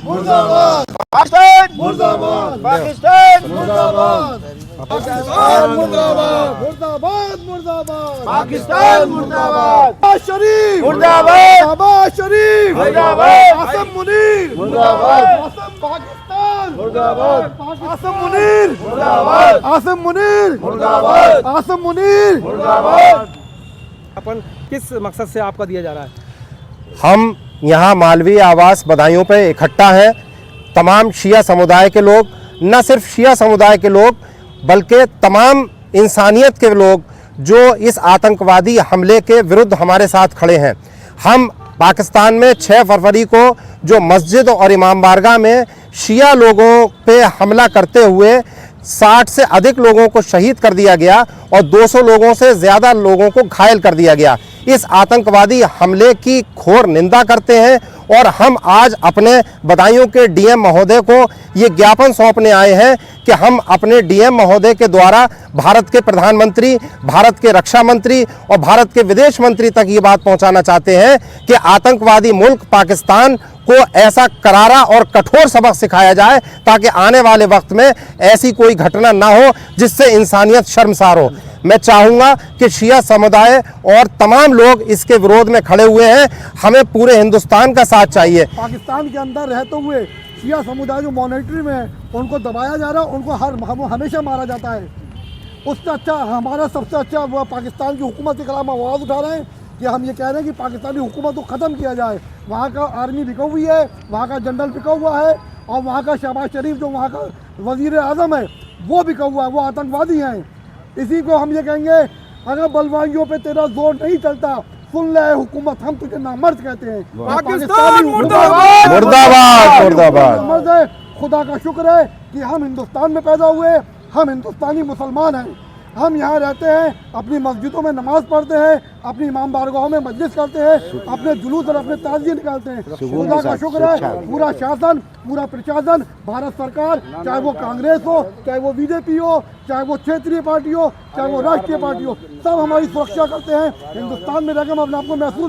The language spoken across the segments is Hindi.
मुर्दाबाद, पाकिस्तान मुर्दाबाद, पाकिस्तान मुर्दाबाद, पाकिस्तान मुर्दाबाद, मुर्दाबाद, मुर्दाबाद, पाकिस्तान मुर्दाबाद, नवाज शरीफ मुर्दाबाद, नवाज शरीफ मुर्दाबाद, आसम मुनीर मुर्दाबाद, आसम पाकिस्तान मुर्दाबाद, आसम मुनीर मुर्दाबाद, आसम मुनीर मुर्दाबाद, आसम मुनीर मुर्दाबाद। अपन किस मकसद से आपका दिया जा रहा है? हम यहाँ मालवीय आवास बदायूं पे इकट्ठा हैं। तमाम शिया समुदाय के लोग, न सिर्फ शिया समुदाय के लोग बल्कि तमाम इंसानियत के लोग जो इस आतंकवादी हमले के विरुद्ध हमारे साथ खड़े हैं। हम पाकिस्तान में 6 फरवरी को जो मस्जिद और इमाम बारगाह में शिया लोगों पे हमला करते हुए 60 से अधिक लोगों को शहीद कर दिया गया और 200 लोगों से ज़्यादा लोगों को घायल कर दिया गया, इस आतंकवादी हमले की घोर निंदा करते हैं। और हम आज अपने बदायूं के डीएम महोदय को ये ज्ञापन सौंपने आए हैं कि हम अपने डीएम महोदय के द्वारा भारत के प्रधानमंत्री, भारत के रक्षा मंत्री और भारत के विदेश मंत्री तक ये बात पहुंचाना चाहते हैं कि आतंकवादी मुल्क पाकिस्तान को ऐसा करारा और कठोर सबक सिखाया जाए ताकि आने वाले वक्त में ऐसी कोई घटना ना हो जिससे इंसानियत शर्मसार हो। मैं चाहूँगा कि शिया समुदाय और तमाम लोग इसके विरोध में खड़े हुए हैं। हमें पूरे हिंदुस्तान का साथ चाहिए। पाकिस्तान के अंदर रहते हुए शिया समुदाय जो मॉनिटरी में है उनको दबाया जा रहा है, उनको हमेशा मारा जाता है। उससे अच्छा हमारा सबसे अच्छा वो पाकिस्तान की हुकूमत के खिलाफ आवाज़ उठा रहे हैं कि हम ये कह रहे हैं कि पाकिस्तानी हुकूमत को ख़त्म किया जाए। वहाँ का आर्मी बिका हुई है, वहाँ का जनरल बिका हुआ है और वहाँ का शहबाज शरीफ जो वहाँ का वज़ीर आज़म है वो बिका हुआ है, वो आतंकवादी हैं। इसी को हम ये कहेंगे, अगर बलवाइयों पे तेरा जोर नहीं चलता, सुन ले हुकूमत, हम तुझे नामर्द कहते हैं। पाकिस्तान मुर्दाबाद, मुर्दाबाद, मुर्दाबाद। मर्द है। खुदा का शुक्र है कि हम हिंदुस्तान में पैदा हुए, हम हिंदुस्तानी मुसलमान हैं। हम यहाँ रहते हैं, अपनी मस्जिदों में नमाज पढ़ते हैं, अपनी इमाम बारगाहों में मजलिस करते हैं, अपने जुलूस और अपने ताज़िए निकालते हैं। खुदा का शुक्र है, पूरा शासन, पूरा प्रशासन, भारत सरकार, चाहे वो कांग्रेस हो, चाहे वो बीजेपी हो, चाहे वो क्षेत्रीय पार्टी हो, चाहे वो राष्ट्रीय पार्टी हो, सब हमारी सुरक्षा करते हैं। हिंदुस्तान में रहकर हम अपने आपको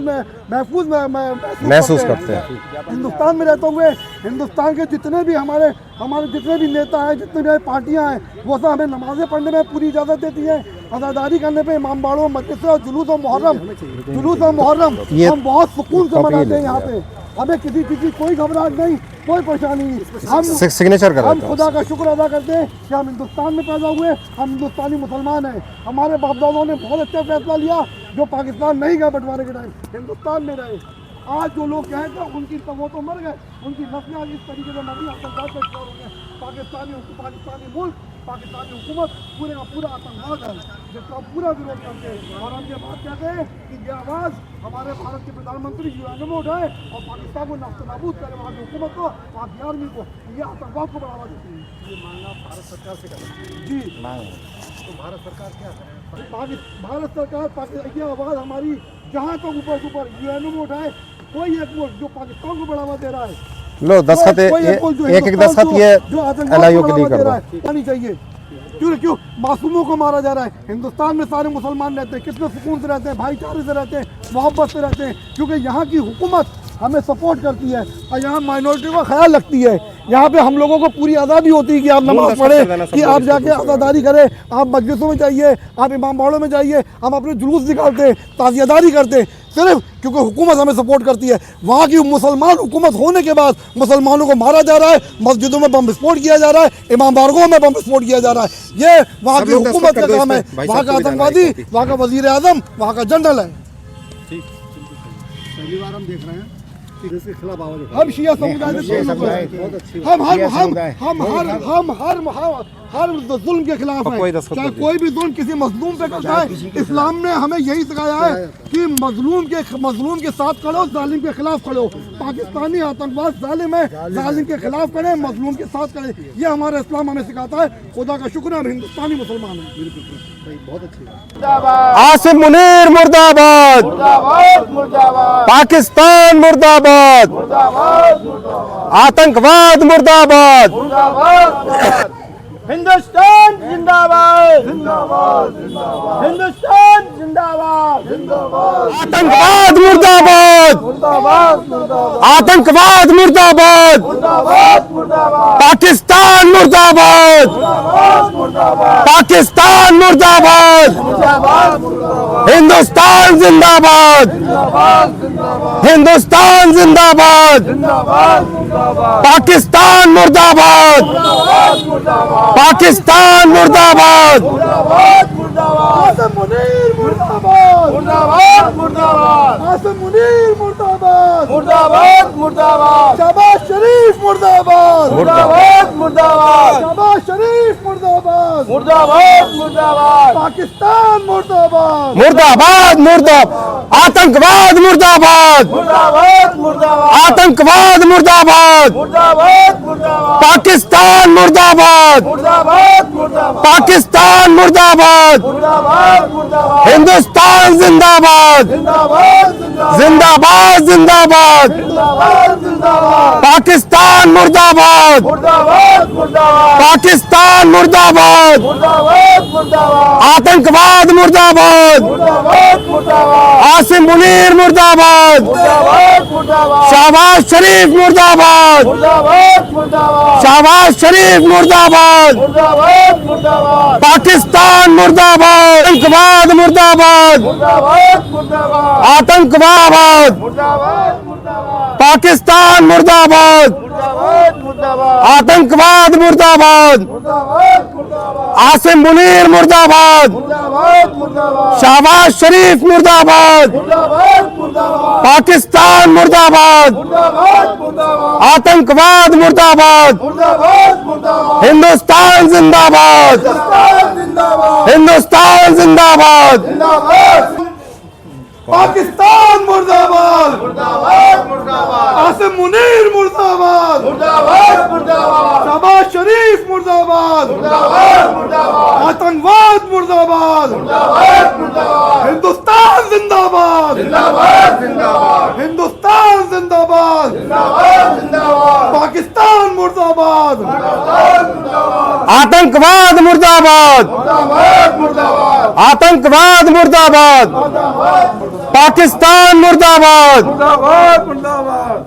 महसूस करते हैं। हिंदुस्तान में रहते हुए हिंदुस्तान के जितने भी हमारे जितने भी नेता हैं, जितने भी पार्टियां हैं, वो सब हमें नमाज़ें पढ़ने में पूरी इजाज़त देती हैं, अज़ादारी करने पे, इमाम बाड़ों, मजलिस और जुलूस और मुहर्रम हम बहुत सुकून से मनाते हैं। यहाँ पे हमें किसी चीज़ की कोई घबराहट नहीं, कोई परेशानी नहीं। हम सिग्नेचर कर हम खुदा का शुक्र अदा करते हैं कि हम हिंदुस्तान में पैदा हुए, हम हिंदुस्तानी मुसलमान हैं। हमारे बाप दादाओं ने बहुत अच्छा फैसला लिया, जो पाकिस्तान नहीं गए बंटवारे के टाइम, हिंदुस्तान में रहे। आज जो लोग कहें कि उनकी तो वो तो मर गए, उनकी नस्लें आज इस तरीके से मरी, आतंकवाद का शिकार हो गए। पाकिस्तानी मुल्क, पाकिस्तानी हुकूमत पूरे का पूरा आतंकवाद है, जिसका पूरा विरोध करते हैं। और हम ये बात कहते हैं कि ये आवाज़ हमारे भारत के प्रधानमंत्री यूएन में उठाए और पाकिस्तान को नाबूद करे, वहाँ की हुकूमत को, वहाँ की आर्मी को, ये आतंकवाद को बढ़ावा देती है। ये मांगना भारत सरकार से करें जी। तो भारत सरकार क्या करे? भारत सरकार ये आवाज़ हमारी जहाँ तक ऊपर यूएन में उठाए। कोई एक मुल्क जो पाकिस्तान को बढ़ावा दे रहा है, लो दस्तखत एक दस्तखत ये एलआईओ के लिए कर रहा है। नहीं चाहिए। क्यों मासूमों को मारा जा रहा है? हिंदुस्तान में सारे मुसलमान रहते हैं, कितने सुकून से रहते हैं, भाईचारे से रहते हैं, मोहब्बत से रहते हैं, क्योंकि यहाँ की हुकूमत हमें सपोर्ट करती है और यहाँ माइनॉरिटी का ख्याल रखती है। यहाँ पे हम लोगों को पूरी आज़ादी होती है कि आप नमाज पढ़ें, कि आप जाके आज़ादारी करें, आप मस्जिदों में जाइए, आप इमाम बाड़ों में जाइए, हम अपने जुलूस निकालते हैं, ताज़ियादारी करते हैं, सिर्फ क्योंकि हुकूमत हमें सपोर्ट करती है। वहाँ की मुसलमान हुकूमत होने के बाद मुसलमानों को मारा जा रहा है, मस्जिदों में बम विस्फोट किया जा रहा है, इमाम बारगाहों में बम विस्फोट किया जा रहा है। ये वहाँ की हुकूमत का काम है। वहाँ का आतंकवादी, वहाँ का वज़ीर आज़म, वहाँ का जनरल है। पहली बार हम देख रहे हैं इसके खिलाफ आवाज। हम शिया समुदाय हर जुल्म के खिलाफ है, चाहे कोई भी जुल्म किसी मजलूम पे करता है। इस्लाम ने हमें यही सिखाया है कि मजलूम के साथ खड़ो, जालिम के खिलाफ खड़ो। पाकिस्तानी आतंकवाद जालिम है, जालिम के खिलाफ खड़े, मजलूम के साथ खड़े, ये हमारा इस्लाम हमें सिखाता है। खुदा का शुक्र है हम हिंदुस्तानी मुसलमान हैं। बिल्कुल बहुत अच्छी। आसिम मुनीर मुर्दाबाद, पाकिस्तान मुर्दाबाद, आतंकवाद मुर्दाबाद। हिंदुस्तान जिंदाबाद, जिंदाबाद जिंदाबाद हिंदुस्तान जिंदाबाद, जिंदाबाद आतंकवाद मुर्दाबाद, मुर्दाबाद मुर्दाबाद आतंकवाद मुर्दाबाद, मुर्दाबाद मुर्दाबाद पाकिस्तान मुर्दाबाद, मुर्दाबाद पाकिस्तान मुर्दाबाद, मुर्दाबाद मुर्दाबाद हिंदुस्तान जिंदाबाद, हिंदुस्तान जिंदाबाद, पाकिस्तान मुर्दाबाद, पाकिस्तान मुर्दाबाद, आसिम मुनीर मुर्दाबाद मुर्दाबाद मुर्दाबाद, आसिम मुनीर मुर्दाबाद मुर्दाबाद मुर्दाबाद, शहबाज शरीफ मुर्दाबाद मुर्दाबाद मुर्दाबाद, शहबाज शरीफ मुर्दाबाद मुर्दाबाद मुर्दाबाद, पाकिस्तान मुर्दाबाद मुर्दाबाद, मुर्दाबाद, आतंकवाद मुर्दाबाद, मुर्दाबाद मुर्दाबाद, आतंकवाद मुर्दाबाद, मुर्दाबाद मुर्दाबाद, पाकिस्तान मुर्दाबाद, मुर्दाबाद मुर्दाबाद, पाकिस्तान मुर्दाबाद, मुर्दाबाद मुर्दाबाद, हिंदुस्तान जिंदाबाद, जिंदाबाद जिंदाबाद, जिंदाबाद जिंदाबाद, जिंदाबाद जिंदाबाद, पाकिस्तान मुर्दाबाद, मुर्दाबाद मुर्दाबाद, पाकिस्तान मुर्दाबाद, मुर्दाबाद मुर्दाबाद, आतंकवाद मुर्दाबाद, मुर्दाबाद मुर्दाबाद, आसिम मुनीर मुर्दाबाद, मुर्दाबाद मुर्दाबाद, शहबाज शरीफ मुर्दाबाद, मुर्दाबाद मुर्दाबाद, शहबाज शरीफ मुर्दाबाद, मुर्दाबाद मुर्दाबाद, पाकिस्तान मुर्दाबाद, आतंकवाद मुर्दाबाद, मुर्दाबाद मुर्दाबाद, आतंकवाद, मुर्दाबाद मुर्दाबाद, पाकिस्तान मुर्दाबाद, मुर्दाबाद मुर्दाबाद, आतंकवाद मुर्दाबाद, मुर्दाबाद मुर्दाबाद, आसिम मुनीर मुर्दाबाद, मुर्दाबाद मुर्दाबाद, शहबाज शरीफ मुर्दाबाद, मुर्दाबाद मुर्दाबाद, पाकिस्तान मुर्दाबाद, मुर्दाबाद मुर्दाबाद, आतंकवाद मुर्दाबाद, मुर्दाबाद मुर्दाबाद, हिंदुस्तान जिंदाबाद, हिंदुस्तान जिंदाबाद, हिंदुस्तान जिंदाबाद, जिंदाबाद, पाकिस्तान मुर्दाबाद मुर्दाबाद मुर्दाबाद, आसिम मुनीर मुर्दाबाद मुर्दाबाद मुर्दाबाद, शहबाज शरीफ मुर्दाबाद मुर्दाबाद मुर्दाबाद, आतंकवाद मुर्दाबाद मुर्दाबाद मुर्दाबाद, हिंदुस्तान जिंदाबाद जिंदाबाद जिंदाबाद, हिंदुस्तान जिंदाबाद जिंदाबाद जिंदाबाद, पाकिस्तान मुर्दाबाद आतंकवाद मुर्दाबाद, मुर्दाबाद मुर्दाबाद, आतंकवाद मुर्दाबाद, पाकिस्तान मुर्दाबाद, मुर्दाबाद मुर्दाबाद।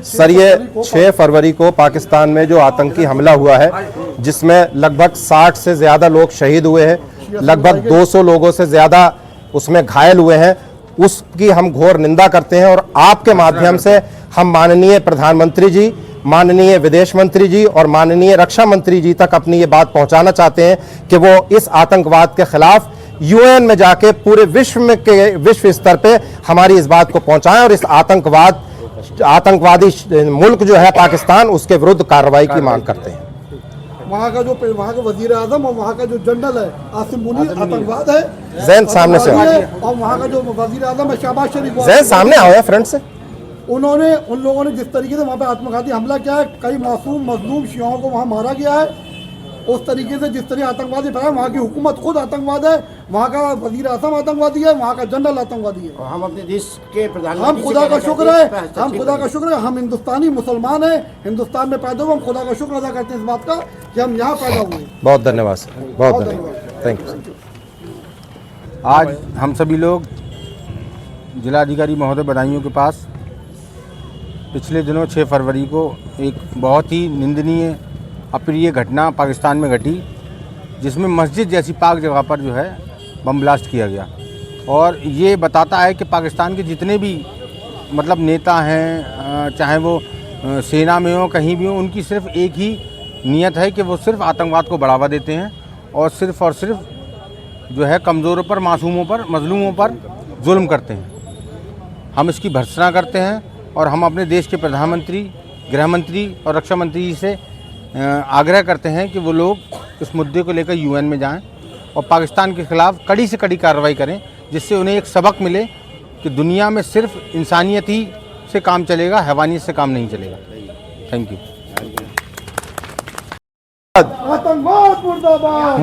सर ये 6 फरवरी को पाकिस्तान में जो आतंकी हमला हुआ है जिसमें लगभग 60 से ज़्यादा लोग शहीद हुए हैं, लगभग 200 लोगों से ज़्यादा उसमें घायल हुए हैं, उसकी हम घोर निंदा करते हैं और आपके माध्यम से हम माननीय प्रधानमंत्री जी, माननीय विदेश मंत्री जी और माननीय रक्षा मंत्री जी तक अपनी ये बात पहुंचाना चाहते हैं कि वो इस आतंकवाद के खिलाफ यूएन में जाके पूरे विश्व स्तर पे हमारी इस बात को पहुंचाएं और इस आतंकवादी मुल्क जो है पाकिस्तान उसके विरुद्ध कार्रवाई की मांग करते हैं। वहाँ का वजीर आजम और वहाँ का जो जनरल है आसिम मुनीर आतंकवाद है, जैन सामने से और वहाँ का जो वजीर आजम है शहबाज शरीफ, जैन सामने आओ फ्रेंड से। उन्होंने उन लोगों ने जिस तरीके से वहाँ पे आत्मघाती हमला किया है, कई मासूम मजलूम शियाओं को वहाँ मारा गया है, उस तरीके से जिस तरह आतंकवादी फैला, वहाँ की हुकूमत खुद आतंकवाद है, वहाँ का वजीर आजम आतंकवादी है, वहाँ का जनरल आतंकवादी है। हम अपने देश के प्रधानमंत्री हम खुदा का शुक्र है, हम खुदा का शुक्र है, हम हिंदुस्तानी मुसलमान हैं, हिंदुस्तान में पैदा हुए, हम खुदा का शुक्र अदा करते हैं इस बात का कि हम यहाँ पैदा हुए। बहुत धन्यवाद सर, बहुत धन्यवाद, थैंक यू। आज हम सभी लोग जिलाधिकारी महोदय बदायूं के पास पिछले दिनों 6 फरवरी को एक बहुत ही निंदनीय अप्रिय घटना पाकिस्तान में घटी, जिसमें मस्जिद जैसी पाक जगह पर जो है बम ब्लास्ट किया गया। और ये बताता है कि पाकिस्तान के जितने भी मतलब नेता हैं, चाहे वो सेना में हो कहीं भी हो, उनकी सिर्फ एक ही नियत है कि वो सिर्फ आतंकवाद को बढ़ावा देते हैं और सिर्फ जो है कमज़ोरों पर, मासूमों पर, मजलूमों पर जुल्म करते हैं। हम इसकी भर्त्सना करते हैं और हम अपने देश के प्रधानमंत्री, गृह मंत्री और रक्षा मंत्री जी से आग्रह करते हैं कि वो लोग इस मुद्दे को लेकर यूएन में जाएं और पाकिस्तान के खिलाफ कड़ी से कड़ी कार्रवाई करें, जिससे उन्हें एक सबक मिले कि दुनिया में सिर्फ इंसानियत ही से काम चलेगा, हैवानियत से काम नहीं चलेगा। Thank you. आतंकवाद मुर्दाबाद।